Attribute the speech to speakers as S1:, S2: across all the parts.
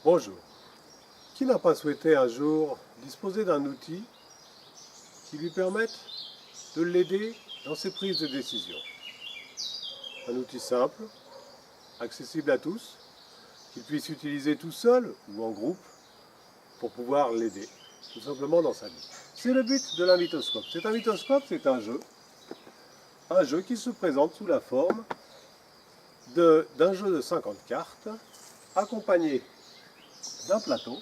S1: Bonjour. Qui n'a pas souhaité un jour disposer d'un outil qui lui permette de l'aider dans ses prises de décision? Un outil simple, accessible à tous, qu'il puisse utiliser tout seul ou en groupe pour pouvoir l'aider, tout simplement dans sa vie. C'est le but de l'un mythoscope. Un mythoscope, c'est un jeu qui se présente sous la forme d'un jeu de 50 cartes, accompagné d'un plateau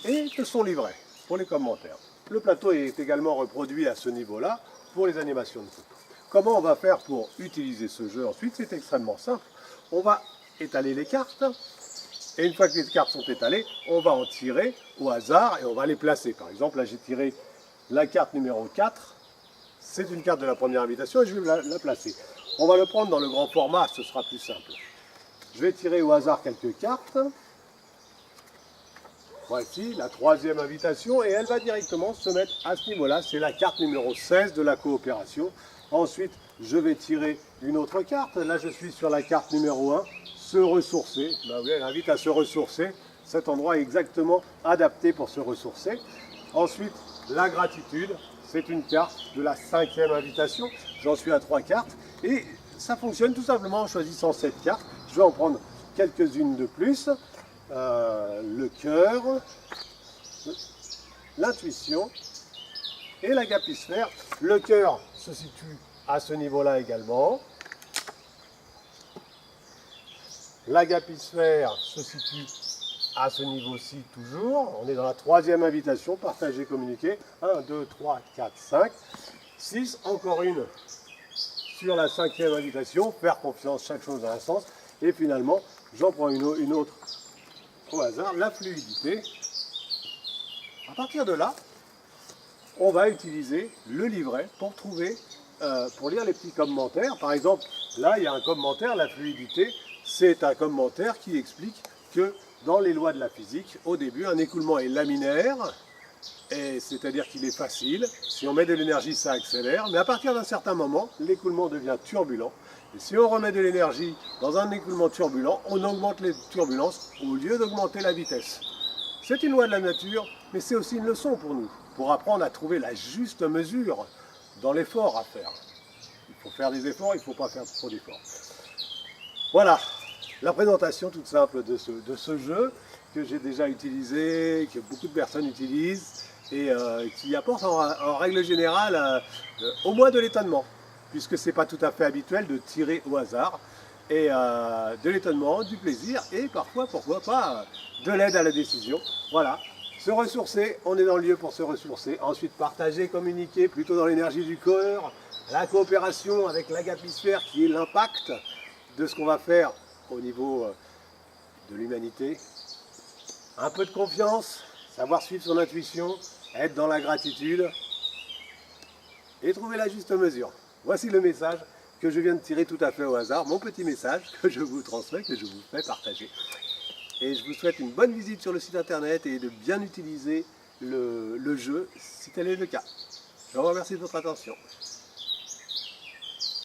S1: et de son livret pour les commentaires. Le plateau est également reproduit à ce niveau-là pour les animations de photos. Comment on va faire pour utiliser ce jeu ensuite? C'est extrêmement simple. On va étaler les cartes et une fois que les cartes sont étalées, on va en tirer au hasard et on va les placer. Par exemple, là j'ai tiré la carte numéro 4. C'est une carte de la première invitation et je vais la placer. On va le prendre dans le grand format, ce sera plus simple. Je vais tirer au hasard quelques cartes. Voici la troisième invitation et elle va directement se mettre à ce niveau-là. C'est la carte numéro 16 de la coopération. Ensuite, je vais tirer une autre carte. Là, je suis sur la carte numéro 1, se ressourcer. Ben oui, elle invite à se ressourcer. Cet endroit est exactement adapté pour se ressourcer. Ensuite, la gratitude. C'est une carte de la 5e invitation. J'en suis à 3 cartes. Et ça fonctionne tout simplement en choisissant cette carte. Je vais en prendre quelques-unes de plus. Le cœur, l'intuition et l'agapisphère. Le cœur se situe à ce niveau-là également. L'agapisphère se situe à ce niveau-ci toujours. On est dans la 3e invitation, partager, communiquer. 1, 2, 3, 4, 5, 6. Encore une sur la 5e invitation, faire confiance, chaque chose a un sens. Et finalement, j'en prends une autre au hasard, la fluidité. À partir de là, on va utiliser le livret pour trouver, pour lire les petits commentaires. Par exemple, là, il y a un commentaire, la fluidité, c'est un commentaire qui explique que dans les lois de la physique, au début, un écoulement est laminaire, c'est-à-dire qu'il est facile. Si on met de l'énergie, ça accélère, mais à partir d'un certain moment, l'écoulement devient turbulent. Et si on remet de l'énergie dans un écoulement turbulent, on augmente les turbulences au lieu d'augmenter la vitesse. C'est une loi de la nature, mais c'est aussi une leçon pour nous, pour apprendre à trouver la juste mesure dans l'effort à faire. Il faut faire des efforts, il ne faut pas faire trop d'efforts. Voilà, la présentation toute simple de ce jeu que j'ai déjà utilisé, que beaucoup de personnes utilisent et qui apporte en règle générale au moins de l'étonnement, puisque ce n'est pas tout à fait habituel de tirer au hasard, et de l'étonnement, du plaisir, et parfois, pourquoi pas, de l'aide à la décision. Voilà, se ressourcer, on est dans le lieu pour se ressourcer. Ensuite, partager, communiquer, plutôt dans l'énergie du cœur, la coopération avec l'agapisphère, qui est l'impact de ce qu'on va faire au niveau de l'humanité. Un peu de confiance, savoir suivre son intuition, être dans la gratitude, et trouver la juste mesure. Voici le message que je viens de tirer tout à fait au hasard, mon petit message que je vous transmets, que je vous fais partager. Et je vous souhaite une bonne visite sur le site internet et de bien utiliser le jeu si tel est le cas. Je vous remercie de votre attention.